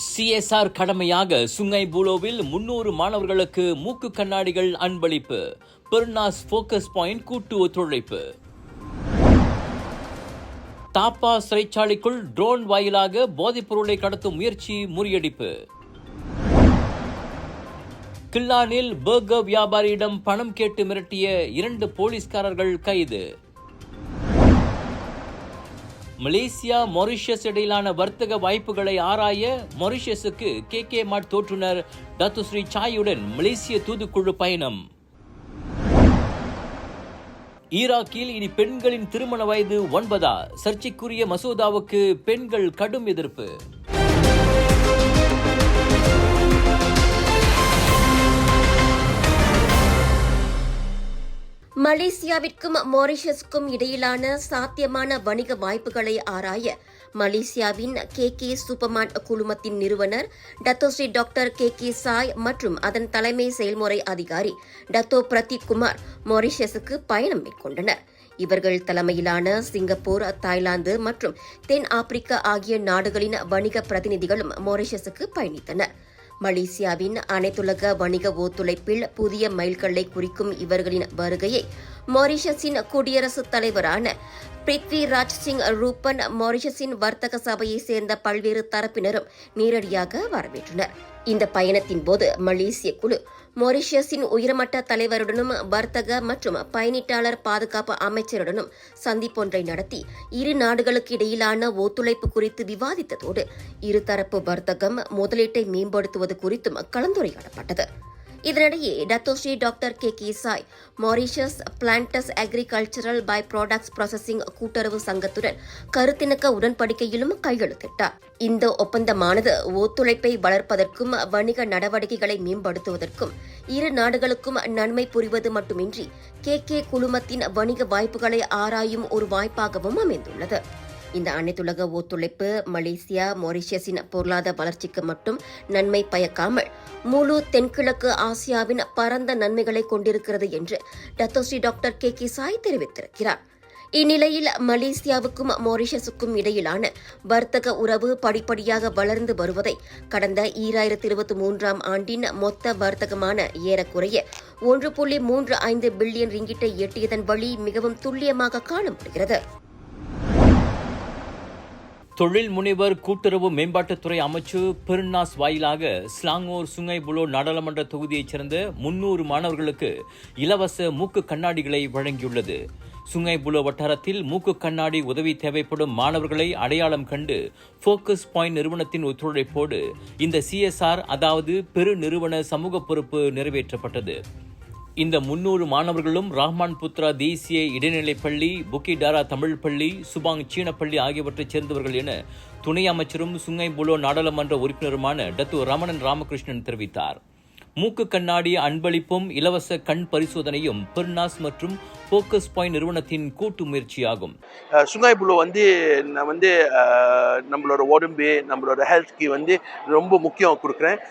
CSR கடமையாக Sungai பூலோவில் 300 மாணவர்களுக்கு மூக்கு கண்ணாடிகள் அன்பளிப்பு. பெர்னாஸ் ஃபோக்கஸ் பாயிண்ட் கூட்டு ஒத்துழைப்பு. தாப்பா சிறைச்சாலைக்குள் ட்ரோன் வாயிலாக போதைப் பொருளை கடத்தும் முயற்சி முறியடிப்பு. கில்லானில் பர்கர் வியாபாரியிடம் பணம் கேட்டு மிரட்டிய 2 போலீஸ்காரர்கள் கைது. மலேசியா மொரிஷியஸ் இடையிலான வர்த்தக வாய்ப்புகளை ஆராய மொரிஷியஸுக்கு KK மார்ட் தோற்றுனர் டத்துஸ்ரீ சாயுடன் மலேசிய தூதுக்குழு பயணம். ஈராக்கில் இனி பெண்களின் திருமண வயது 9. சர்ச்சைக்குரிய மசோதாவுக்கு பெண்கள் கடும் எதிர்ப்பு. மலேசியாவிற்கும் மொரிஷியஸுக்கும் இடையிலான சாத்தியமான வணிக வாய்ப்புகளை ஆராய மலேசியாவின் KK சூப்பர்மார்ட் குழுமத்தின் நிறுவனர் டத்தோஸ்ரீ டாக்டர் KK சாய் மற்றும் அதன் தலைமை செயல்முறை அதிகாரி டத்தோ பிரதீப் குமார் மொரிஷியஸுக்கு பயணம் மேற்கொண்டனர். இவர்கள் தலைமையிலான சிங்கப்பூர், தாய்லாந்து மற்றும் தென் ஆப்பிரிக்கா ஆகிய நாடுகளின் வணிக பிரதிநிதிகளும் மொரிஷியஸுக்கு பயணித்தனர். மலேசியாவின் அனைத்துலக வணிக ஒத்துழைப்பில் புதிய மைல்கல்லை குறிக்கும் இவர்களின் வருகையை மொரிஷியஸின் குடியரசுத் தலைவரான பிரித்விராஜ் சிங் ரூபன், மொரிஷியஸின் வர்த்தக சபையை சேர்ந்த பல்வேறு தரப்பினரும் நேரடியாக வரவேற்றனர். இந்த பயணத்தின் போது மலேசிய குழு மொரிஷியஸின் உயர்மட்ட தலைவருடனும் வர்த்தக மற்றும் பயணிட்டாளர் பாதுகாப்பு அமைச்சருடனும் சந்திப்பொன்றை நடத்தி இரு நாடுகளுக்கு இடையிலான ஒத்துழைப்பு குறித்து விவாதித்ததோடு இருதரப்பு வர்த்தகம், முதலீட்டை மேம்படுத்துவது குறித்தும் கலந்துரையாடப்பட்டது. இதனிடையே டத்தோஸ்ரீ doctor KK Chai Mauritius planters agricultural by products processing கூட்டுறவு சங்கத்துடன் கருத்திணக்க உடன்படிக்கையிலும் கையெழுத்திட்டார். இந்த ஒப்பந்தமானது ஒத்துழைப்பை வளர்ப்பதற்கும் வணிக நடவடிக்கைகளை மேம்படுத்துவதற்கும் இரு நாடுகளுக்கும் நன்மை புரிவது மட்டுமின்றி KK குழுமத்தின் வணிக வாய்ப்புகளை ஆராயும் ஒரு வாய்ப்பாகவும் அமைந்துள்ளது. இந்த அனைத்துலக ஒத்துழைப்பு மலேசியா மொரிஷியஸின் பொருளாதார வளர்ச்சிக்கு மட்டும் நன்மை பயக்காமல் முழு தென்கிழக்கு ஆசியாவின் பரந்த நன்மைகளை கொண்டிருக்கிறது என்று டத்தோஸ்ரீ டாக்டர் KK சாய் தெரிவித்திருக்கிறார். இந்நிலையில் மலேசியாவுக்கும் மொரிஷியஸுக்கும் இடையிலான வர்த்தக உறவு படிப்படியாக வளர்ந்து வருவதை கடந்த 2023 ஆண்டின் மொத்த வர்த்தகமான ஏறக்குறைய 1.35 பில்லியன் ரிங்கிட்டை எட்டியதன் வழி மிகவும் துல்லியமாக காண முடிகிறது. தொழில் முனைவர் கூட்டுறவு மேம்பாட்டுத்துறை அமைச்சு பெர்னாஸ் வாயிலாக ஸ்லாங்கோர் சுங்கை புலோ நாடாளுமன்ற தொகுதியைச் சேர்ந்த 300 மாணவர்களுக்கு இலவச மூக்கு கண்ணாடிகளை வழங்கியுள்ளது. சுங்கை புலோ வட்டாரத்தில் மூக்கு கண்ணாடி உதவி தேவைப்படும் மாணவர்களை அடையாளம் கண்டு ஃபோக்கஸ் பாயிண்ட் நிறுவனத்தின் ஒத்துழைப்போடு இந்த CSR அதாவது பெரு நிறுவன சமூக பொறுப்பு நிறைவேற்றப்பட்டது. இந்த 300 மாணவர்களும் ரஹ்மான் புத்ரா தேசிய இடைநிலைப் பள்ளி, புக்கிடாரா தமிழ் பள்ளி, சுபாங் சீன பள்ளி ஆகியவற்றைச் சேர்ந்தவர்கள் என துணை அமைச்சரும் சுங்கை புலோ நாடாளுமன்ற உறுப்பினருமான டத்து ரமணன் ராமகிருஷ்ணன் தெரிவித்தார். மூக்கு கண்ணாடி அன்பளிப்பும் இலவச கண் பரிசோதனையும் பெர்னாஸ் மற்றும் ஃபோக்கஸ் பாயிண்ட் நிறுவனத்தின் கூட்டு முயற்சியாகும். சுங்காய் புலோ நம்மளோட உடம்பு, நம்மளோட ஹெல்த்க்கு ரொம்ப முக்கியம் கொடுக்குறேன்.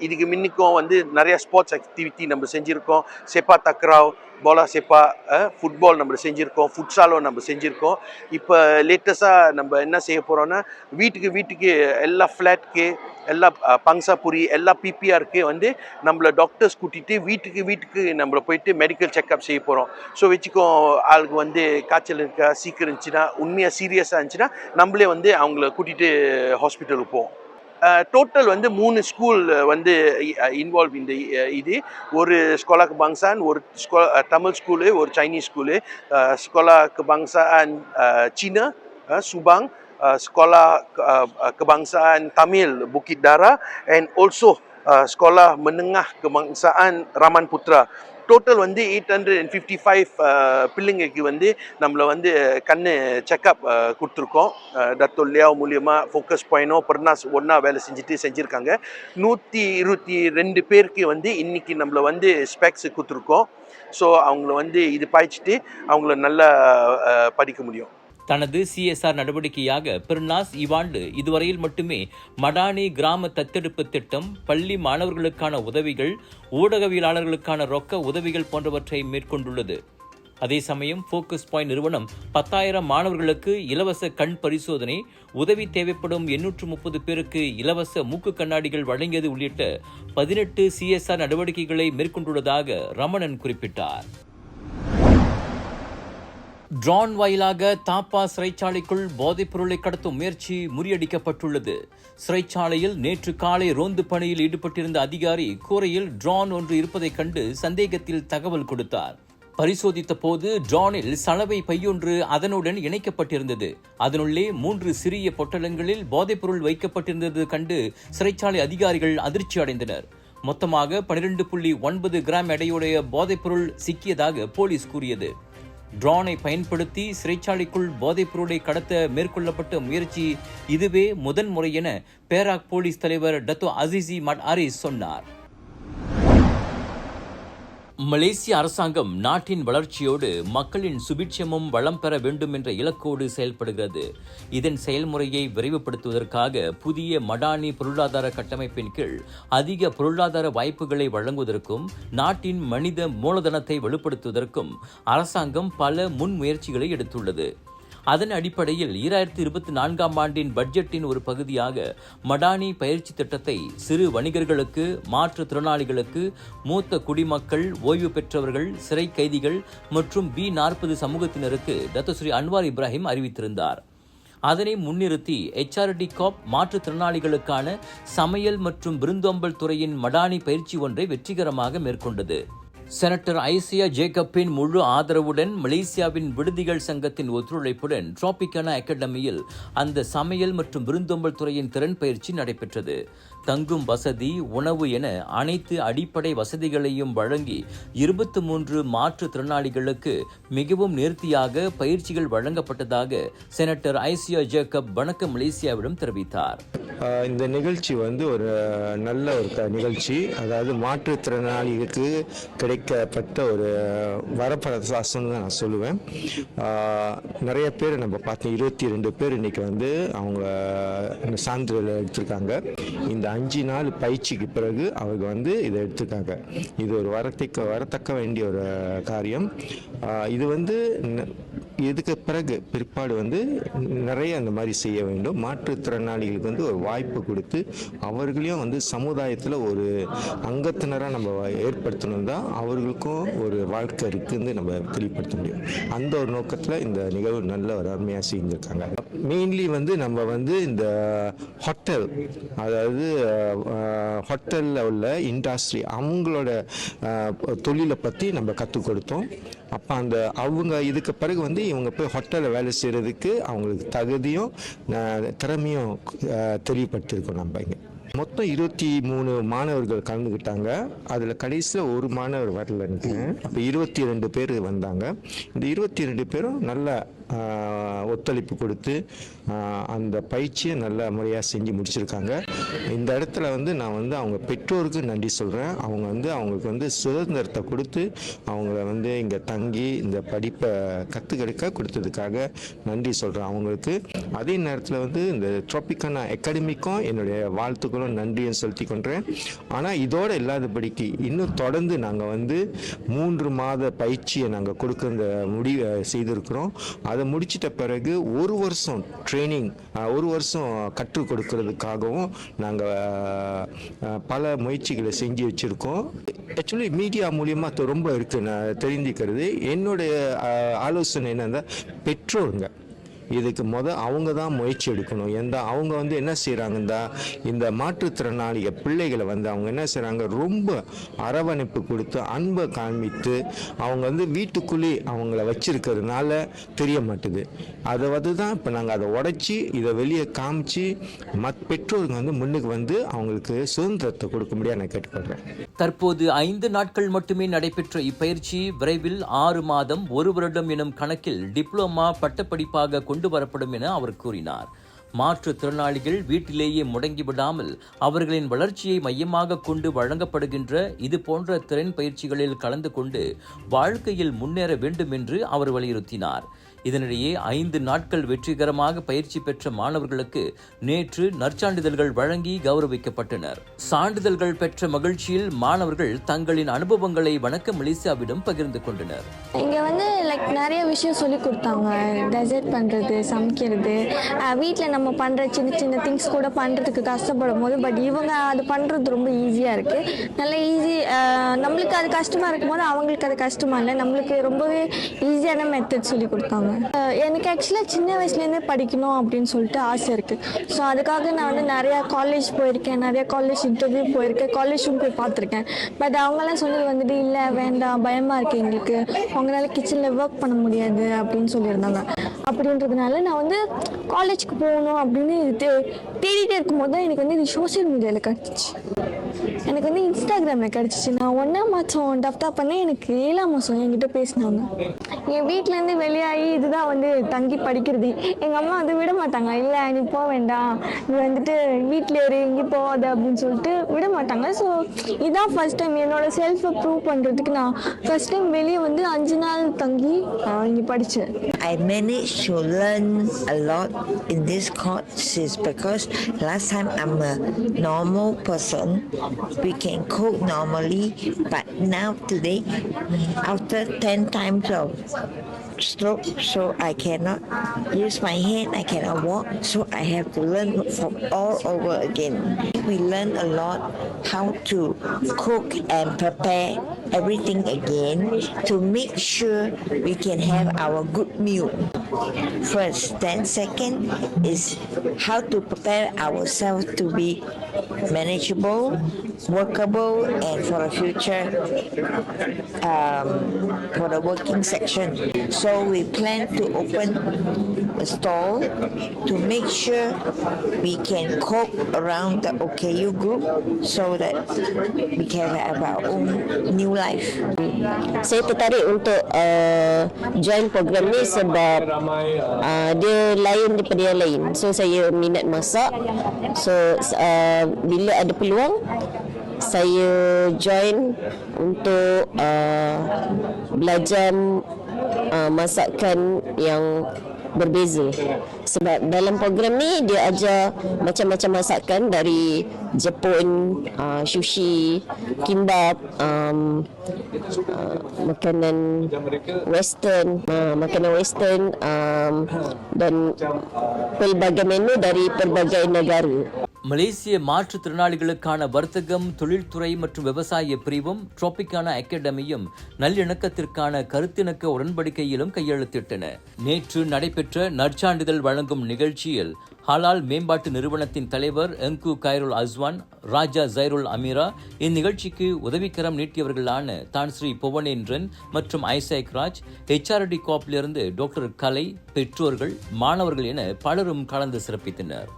இதுக்கு முன்னிக்கும் நிறைய ஸ்போர்ட்ஸ் ஆக்டிவிட்டி நம்ம செஞ்சுருக்கோம். செப்பா தக்ராவ், போலா செப்பா, ஃபுட்பால் நம்ம செஞ்சுருக்கோம், ஃபுட்சாலும் நம்ம செஞ்சுருக்கோம். இப்போ லேட்டஸ்டாக நம்ம என்ன செய்ய போகிறோன்னா வீட்டுக்கு எல்லா ஃப்ளாட்க்கு, எல்லா பங்சாபுரி, எல்லா PPRக்கு நம்மளை டாக்டர்ஸ் கூட்டிகிட்டு வீட்டுக்கு நம்மளை போயிட்டு மெடிக்கல் செக்அப் செய்ய போகிறோம். ஸோ வச்சுக்கோ ஆளுக்கு காய்ச்சல் இருக்கா, சீக்கிரம் இருந்துச்சுன்னா, உண்மையாக சீரியஸாக இருந்துச்சுன்னா நம்மளே அவங்கள கூட்டிகிட்டு ஹாஸ்பிட்டலுக்கு போவோம். டோட்டல் 3 ஸ்கூல் இன்வால்வ் இந்த இது. ஒரு ஸ்கோலா கெபாங்சான், ஒரு தமிழ் ஸ்கூலு, ஒரு சைனீஸ் ஸ்கூலு. ஸ்கோலா கெபாங்சான் Cina, Subang, Sekolah Kebangsaan Tamil Bukit Dara and also Sekolah Menengah Kebangsaan Rahman Putra. Total 855 பிள்ளைங்களுக்கு நம்மளை கண்ணு செக்அப் கொடுத்துருக்கோம். டத்தோ லியாவ் மூலியமாக ஃபோக்கஸ் பாயிண்டோ பெர்னாஸ் ஒன்றா வேலை செஞ்சுருக்காங்க. 122 பேருக்கு இன்னைக்கு நம்மளை ஸ்பெக்ஸ் கொடுத்துருக்கோம். ஸோ அவங்கள இது பாய்ச்சிட்டு அவங்கள நல்லா படிக்க முடியும். தனது CSR நடவடிக்கையாக பெர்னாஸ் இவ்வாண்டு இதுவரையில் மட்டுமே மடானி கிராம தத்தெடுப்பு திட்டம், பள்ளி மாணவர்களுக்கான உதவிகள், ஊடகவியலாளர்களுக்கான ரொக்க உதவிகள் போன்றவற்றை மேற்கொண்டுள்ளது. அதே சமயம் ஃபோக்கஸ் பாயிண்ட் நிறுவனம் 10,000 மாணவர்களுக்கு இலவச கண் பரிசோதனை, உதவி தேவைப்படும் 830 பேருக்கு இலவச மூக்கு கண்ணாடிகள் வழங்கியது உள்ளிட்ட 18 CSR நடவடிக்கைகளை மேற்கொண்டுள்ளதாக ரமணன் குறிப்பிட்டார். ட்ரோன் வாயிலாக தாப்பா சிறைச்சாலைக்குள் போதைப் பொருளை கடத்தும் முயற்சி முறியடிக்கப்பட்டுள்ளது. சிறைச்சாலையில் நேற்று காலை ரோந்து பணியில் ஈடுபட்டிருந்த அதிகாரி கூரையில் ட்ரோன் ஒன்று இருப்பதைக் கண்டு சந்தேகத்தில் தகவல் கொடுத்தார். பரிசோதித்த போது ட்ரோனில் சலவை பையொன்று அதனுடன் இணைக்கப்பட்டிருந்தது. அதனுள்ளே 3 சிறிய பொட்டலங்களில் போதைப்பொருள் வைக்கப்பட்டிருந்தது கண்டு சிறைச்சாலை அதிகாரிகள் அதிர்ச்சி அடைந்தனர். மொத்தமாக 12.9 கிராம் எடையுடைய போதைப்பொருள் சிக்கியதாக போலீஸ் கூறியது. ட்ரோனை பயன்படுத்தி சிறைச்சாலைக்குள் போதைப் பொருளை கடத்த மேற்கொள்ளப்பட்ட முயற்சி இதுவே முதன்முறை என பேராக் போலீஸ் தலைவர் டத்தோ அசிசி மட் ஆரிஸ் சொன்னார். மலேசிய அரசாங்கம் நாட்டின் வளர்ச்சியோடு மக்களின் சுபிட்சமும் வளம் பெற வேண்டும் என்ற இலக்கோடு செயல்படுகிறது. இதன் செயல்முறையை விரைவுபடுத்துவதற்காக புதிய மடானி பொருளாதார கட்டமைப்பின் கீழ் அதிக பொருளாதார வாய்ப்புகளை வழங்குவதற்கும் நாட்டின் மனித மூலதனத்தை வலுப்படுத்துவதற்கும் அரசாங்கம் பல முன்முயற்சிகளை எடுத்துள்ளது. அதன் அடிப்படையில் 2024ஆம் ஆண்டின் பட்ஜெட்டின் ஒரு பகுதியாக மடானி பயிற்சி திட்டத்தை சிறு வணிகர்களுக்கு, மாற்றுத்திறனாளிகளுக்கு, மூத்த குடிமக்கள், ஓய்வு பெற்றவர்கள், சிறை கைதிகள் மற்றும் B40 சமூகத்தினருக்கு டத்தோஸ்ரீ அன்வார் இப்ராஹிம் அறிவித்திருந்தார். அதனை முன்னிறுத்தி HRD காப் மாற்றுத்திறனாளிகளுக்கான சமையல் மற்றும் விருந்தோம்பல் துறையின் மடானி பயிற்சி ஒன்றை வெற்றிகரமாக மேற்கொண்டது. செனட்டர் ஐசியா ஜேக்கப்பின் முழு ஆதரவுடன் மலேசியாவின் விடுதிகள் சங்கத்தின் ஒத்துழைப்புடன் டிராபிகானா அகாடமியில் அந்த சமையல் மற்றும் விருந்தோம்பல் துறையின் திறன் பயிற்சி நடைபெற்றது. தங்கும் வசதி, உணவு என அனைத்து அடிப்படை வசதிகளையும் வழங்கி 23 மாற்றுத்திறனாளிகளுக்கு மிகவும் நேர்த்தியாக பயிற்சிகள் வழங்கப்பட்டதாக செனட்டர் ஐசியா ஜேக்கப் வணக்கம் மலேசியாவிடம் தெரிவித்தார். இந்த நிகழ்ச்சி ஒரு நல்ல ஒரு நிகழ்ச்சி. அதாவது மாற்றுத்திறனாளிகளுக்கு கிடைக்கப்பட்ட ஒரு வரப்பிரசாசம் தான் நான் சொல்லுவேன். நிறைய பேர் நம்ம பார்த்தோம். 22 பேர் இன்னைக்கு அவங்க சான்றிதழ் எடுத்திருக்காங்க. இந்த 5 நாள் பயிற்சிக்கு பிறகு அவங்க இதை எடுத்திருக்காங்க. இது ஒரு வரத்தக்க வேண்டிய ஒரு காரியம். இது இதுக்கு பிறகு பிற்பாடு நிறைய அந்த மாதிரி செய்ய வேண்டும். மாற்றுத்திறனாளிகளுக்கு ஒரு வாய்ப்பு கொடுத்து அவர்களையும் சமுதாயத்தில் ஒரு அங்கத்தினராக நம்ம ஏற்படுத்தணும் தான் அவர்களுக்கும் ஒரு வாழ்க்கை இருக்குன்னு நம்ம வெளிப்படுத்த முடியும். அந்த ஒரு நோக்கத்தில் இந்த நிகழ்வு நல்ல ஒரு அருமையாக செஞ்சுருக்காங்க. மெயின்லி நம்ம இந்த ஹோட்டல், அதாவது ஹோட்டலில் உள்ள இண்டஸ்ட்ரி அவங்களோட தொழிலை பற்றி நம்ம கற்றுக் கொடுத்தோம். அப்போ அவங்க இதுக்கு பிறகு இவங்க போய் ஹோட்டலில் வேலை செய்கிறதுக்கு அவங்களுக்கு தகுதியும் திறமையும் தெரியப்படுத்தியிருக்கோம். நம்ம இங்கே மொத்தம் 23 மாணவர்கள் கலந்துக்கிட்டாங்க. அதில் கடைசியில் ஒரு மாணவர் வரல. அப்போ 22 பேர் வந்தாங்க. இந்த 22 பேரும் நல்ல ஒத்துழைப்பு கொடுத்து அந்த பயிற்சியை நல்ல முறையாக செஞ்சு முடிச்சிருக்காங்க. இந்த இடத்துல நான் அவங்க பெற்றோருக்கு நன்றி சொல்கிறேன். அவங்க அவங்களுக்கு சுதந்திரத்தை கொடுத்து அவங்கள இங்கே தங்கி இந்த படிப்பை கற்றுக்கெடுக்க கொடுத்ததுக்காக நன்றி சொல்கிறேன் அவங்களுக்கு. அதே நேரத்தில் இந்த டிராபிகானா அகாடமிக்கும் என்னுடைய வாழ்த்துக்களும் நன்றியும் செலுத்தி கொண்டேன். ஆனால் இதோடு இல்லாதபடிக்கு இன்னும் தொடர்ந்து நாங்கள் 3 மாத பயிற்சியை நாங்கள் கொடுக்க முடிவு செய்திருக்கிறோம். அதை முடிச்சிட்ட பிறகு 1 வருஷம் ட்ரைனிங், 1 வருஷம் கற்றுக் கொடுக்கறதுக்காகவும் நாங்கள் பல முயற்சிகளை செஞ்சு வச்சுருக்கோம். ஆக்சுவலி மீடியா மூலியமாக ரொம்ப இருக்குது நான் தெரிஞ்சுக்கிறது. என்னுடைய ஆலோசனை என்னன்னா, பெற்றோருங்க இதுக்கு அவங்க தான் முயற்சி எடுக்கணும். அவங்க என்ன செய்கிறாங்கன்னா, இந்த மாற்றுத்திறனாளிக பிள்ளைகளை அவங்க என்ன செய்கிறாங்க, ரொம்ப அரவணைப்பு கொடுத்து அன்பை காண்பித்து அவங்க வீட்டுக்குள்ளே அவங்கள வச்சிருக்கிறதுனால தெரிய மாட்டுது. அதை தான் இப்போ நாங்கள் அதை உடைச்சி இதை வெளியே காமிச்சு பெற்றோருங்க முன்னுக்கு அவங்களுக்கு சுதந்திரத்தை கொடுக்க முடியாது நான் கேட்டுக்கொள்கிறேன். தற்போது 5 நாட்கள் மட்டுமே நடைபெற்ற இப்பயிற்சி விரைவில் 6 மாதம் 1 வருடம் எனும் கணக்கில் டிப்ளோமா பட்டப்படிப்பாக கொண்டு வரப்படும் என அவர் கூறினார். மாற்றுத்திறனாளிகள் வீட்டிலேயே முடங்கிவிடாமல் அவர்களின் வளர்ச்சியை மையமாக கொண்டு வழங்கப்படுகின்ற இது போன்ற திறன் பயிற்சிகளில் கலந்து கொண்டு வாழ்க்கையில் முன்னேற வேண்டும் என்று அவர் வலியுறுத்தினார். இதனிடையே 5 நாட்கள் வெற்றிகரமாக பயிற்சி பெற்ற மாணவர்களுக்கு நேற்று நற்சான்றிதழ்கள் வழங்கி கௌரவிக்கப்பட்டனர். சான்றிதழ்கள் பெற்ற மகிழ்ச்சியில் மாணவர்கள் தங்களின் அனுபவங்களை வணக்கம் மலேசியாவிடம் பகிர்ந்து கொண்டனர். இங்க நிறைய விஷயம் சொல்லி கொடுத்தாங்க. டெசர்ட் பண்ணுறது, சமைக்கிறது, வீட்டில் நம்ம பண்ணுற சின்ன சின்ன திங்ஸ் கூட பண்ணுறதுக்கு கஷ்டப்படும் போது பட் இவங்க அது பண்ணுறது ரொம்ப ஈஸியாக இருக்குது. நல்ல ஈஸி. நம்மளுக்கு அது கஷ்டமாக இருக்கும் போது அவங்களுக்கு அது கஷ்டமாக இல்லை, நம்மளுக்கு ரொம்பவே ஈஸியான மெத்தட் சொல்லி கொடுத்தாங்க. எனக்கு ஆக்சுவலாக சின்ன வயசுலேருந்தே படிக்கணும் அப்படின்னு சொல்லிட்டு ஆசை இருக்குது. ஸோ அதுக்காக நான் வந்து நிறையா காலேஜ் போயிருக்கேன், நிறையா காலேஜ் இன்டர்வியூ போயிருக்கேன், காலேஜும் போய் பார்த்துருக்கேன். பட் அவங்கெல்லாம் சொன்னது வந்துட்டு இல்லை வேண்டாம், பயமாக இருக்குது எங்களுக்கு, அவங்களால கிச்சனில் ஒர்க் பண்ண முடியாது அப்படின்னு சொல்லியிருந்தாங்க. அப்படின்றதுனால நான் வந்து காலேஜுக்கு போகணும் அப்படின்னு தேடிட்டே இருக்கும்போது தான் எனக்கு வந்து இது சோஷியல் மீடியாவில் கிடச்சிச்சு. எனக்கு வந்து இன்ஸ்டாகிராமில் கிடச்சிச்சு. நான் 1ஆம் மாதம் டஃப்டா பண்ணேன், எனக்கு 7ஆம் மாதம் என்கிட்ட பேசினாங்க. என் வீட்டிலேருந்து வெளியாகி இதுதான் வந்து தங்கி படிக்கிறது. எங்கள் அம்மா வந்து விட மாட்டாங்க, இல்லை நீ போக வேண்டாம், நீ வந்துட்டு வீட்டில் இரு, எங்கேயும் போகாத அப்படின்னு சொல்லிட்டு விட மாட்டாங்க. ஸோ இதான் ஃபர்ஸ்ட் டைம் என்னோட செல்ஃபை ப்ரூவ் பண்ணுறதுக்கு நான் ஃபர்ஸ்ட் டைம் வெளியே வந்து 5 நாள் தங்கி இங்கே படித்தேன். I managed to learn a lot in this course because last time I'm a normal person. We can cook normally, but now today, after 10 times of stroke, so I cannot use my hand, I cannot walk, so I have to learn from all over again. We learn a lot how to cook and prepare everything again to make sure we can have our good meal first. Then second is how to prepare ourselves to be manageable, workable, and for the future, for the working section. So we plan to open a stall to make sure we can cook around the OKU group so that we can have our own new life. Saya tertarik untuk join program ni sebab dia lain daripada yang lain. So saya minat masak. So bila ada peluang saya join untuk belajar masakan yang berbeza. Sebab dalam program ni dia ajar macam-macam masakan dari Jepun, sushi, kimbap, makanan western, dan pelbagai menu dari pelbagai negara. மலேசிய மாற்றுத்திறனாளிகளுக்கான வர்த்தகம், தொழில்துறை மற்றும் விவசாய பிரிவும் டிராபிக்கானா அகாடமியும் நல்லிணக்கத்திற்கான கருத்திணக்க உடன்படிக்கையிலும் கையெழுத்திட்டன. நேற்று நடைபெற்ற நற்சான்றிதழ் வழங்கும் நிகழ்ச்சியில் ஹலால் மேம்பாட்டு நிறுவனத்தின் தலைவர் எங்கு கைருல் அஸ்வான், ராஜா ஜைருல் அமீரா, இந்நிகழ்ச்சிக்கு உதவிக்கரம் நீட்டியவர்களான தான்ஸ்ரீ புவனேந்திரன் மற்றும் ஐசாக் ராஜ், HRD கோப்பிலிருந்து டாக்டர் கலை, பெற்றோர்கள், மாணவர்கள் என பலரும் கலந்து சிறப்பித்தனர்.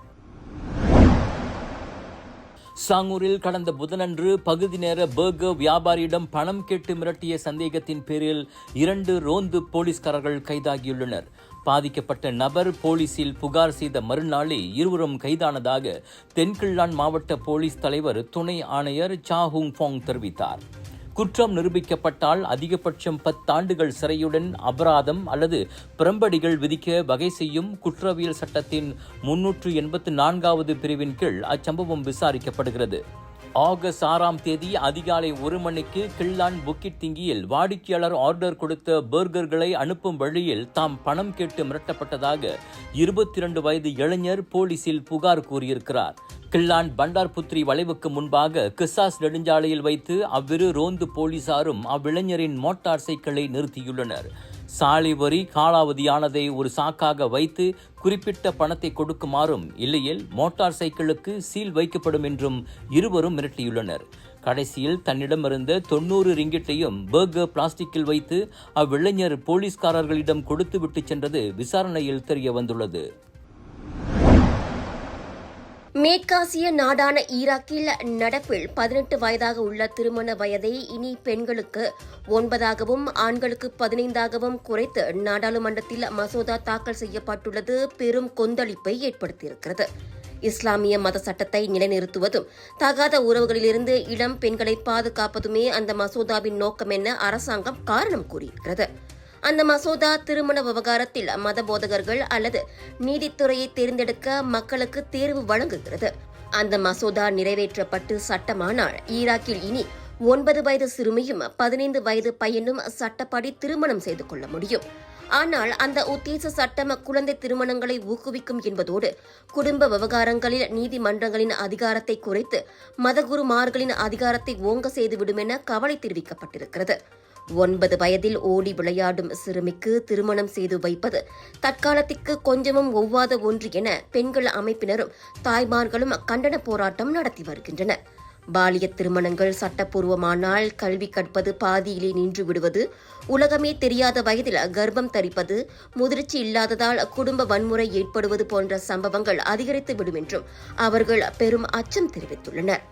சாங்கூரில் கடந்த புதனன்று பகுதி நேர பர்கர் வியாபாரியிடம் பணம் கேட்டு மிரட்டிய சந்தேகத்தின் பேரில் 2 ரோந்து போலீஸ்காரர்கள் கைதாகியுள்ளனர். பாதிக்கப்பட்ட நபர் போலீசில் புகார் செய்த மறுநாளே இருவரும் கைதானதாக தென்கிள்ளான் மாவட்ட போலீஸ் தலைவர் துணை ஆணையர் சாஹுங் ஃபோங் தெரிவித்தார். குற்றம் நிரூபிக்கப்பட்டால் அதிகபட்சம் 10 ஆண்டுகள் சிறையுடன் அபராதம் அல்லது பிரம்படிகள் விதிக்க வகை செய்யும் குற்றவியல் சட்டத்தின் 384வது பிரிவின் கீழ் அச்சம்பவம் விசாரிக்கப்படுகிறது. ஆகஸ்ட் 6ஆம் தேதி அதிகாலை 1 மணிக்கு கிள்ளான் புக்கிட் திங்கியில் வாடிக்கையாளர் ஆர்டர் கொடுத்த பர்கர்களை அனுப்பும் வழியில் தாம் பணம் கேட்டு மிரட்டப்பட்டதாக 22 வயது இளைஞர் போலீசில் புகார் கூறியிருக்கிறார். கிள்ளான் பண்டார் புத்ரி வளைவுக்கு முன்பாக கிசாஸ் நெடுஞ்சாலையில் வைத்து அவ்விரு ரோந்து போலீசாரும் அவ்விளைஞரின் மோட்டார் சைக்கிளை நிறுத்தியுள்ளனர். சாலை வரி காலாவதியானதை ஒரு சாக்காக வைத்து குறிப்பிட்ட பணத்தை கொடுக்குமாறும், இல்லையில் மோட்டார் சைக்கிளுக்கு சீல் வைக்கப்படும் என்றும் இருவரும் மிரட்டியுள்ளனர். கடைசியில் தன்னிடமிருந்த 90 ரிங்கிட்டையும் பர்கர் பிளாஸ்டிக்கில் வைத்து அவ்விளைஞர் போலீஸ்காரர்களிடம் கொடுத்துவிட்டு சென்றது விசாரணையில் தெரிய வந்துள்ளது. மேற்காசிய நாடான ஈராக்கில் நடப்பில் 18 வயதாக உள்ள திருமண வயதை இனி பெண்களுக்கு 9ஆகவும் ஆண்களுக்கு 15ஆகவும் குறைத்து நாடாளுமன்றத்தில் மசோதா தாக்கல் செய்யப்பட்டுள்ளது பெரும் கொந்தளிப்பை ஏற்படுத்தியிருக்கிறது. இஸ்லாமிய மத சட்டத்தை நிலைநிறுத்துவதும் தகாத உறவுகளிலிருந்து இளம் பெண்களை பாதுகாப்பதுமே அந்த மசோதாவின் நோக்கம் என அரசாங்கம் காரணம் கூறியிருக்கிறது. அந்த மசோதா திருமண விவகாரத்தில் மத போதகர்கள் அல்லது நீதித்துறையை தேர்ந்தெடுக்க மக்களுக்கு தேர்வு வழங்குகிறது. அந்த மசோதா நிறைவேற்றப்பட்டு சட்டமானால் ஈராக்கில் இனி 9 வயது சிறுமியும் 15 வயது பையனும் சட்டப்படி திருமணம் செய்து கொள்ள முடியும். ஆனால் அந்த உத்தேச சட்டம் குழந்தை திருமணங்களை ஊக்குவிக்கும் என்பதோடு குடும்ப விவகாரங்களில் நீதிமன்றங்களின் அதிகாரத்தை குறைத்து மதகுருமார்களின் அதிகாரத்தை ஓங்க செய்துவிடும் என கவலை தெரிவிக்கப்பட்டிருக்கிறது. 9 வயதில் ஓடி விளையாடும் சிறுமிக்கு திருமணம் செய்து வைப்பது தற்காலத்திற்கு கொஞ்சமும் ஒவ்வாத ஒன்று என பெண்கள் அமைப்பினரும் தாய்மார்களும் கண்டன போராட்டம் நடத்தி வருகின்றனர். பாலிய திருமணங்கள் சட்டப்பூர்வமானால் கல்வி கற்பது பாதியிலே நின்று விடுவது, உலகமே தெரியாத வயதில் கர்ப்பம் தரிப்பது, முதிர்ச்சி இல்லாததால் குடும்ப வன்முறை ஏற்படுவது போன்ற சம்பவங்கள் அதிகரித்துவிடும் என்றும் அவர்கள் பெரும் அச்சம் தெரிவித்துள்ளனர்.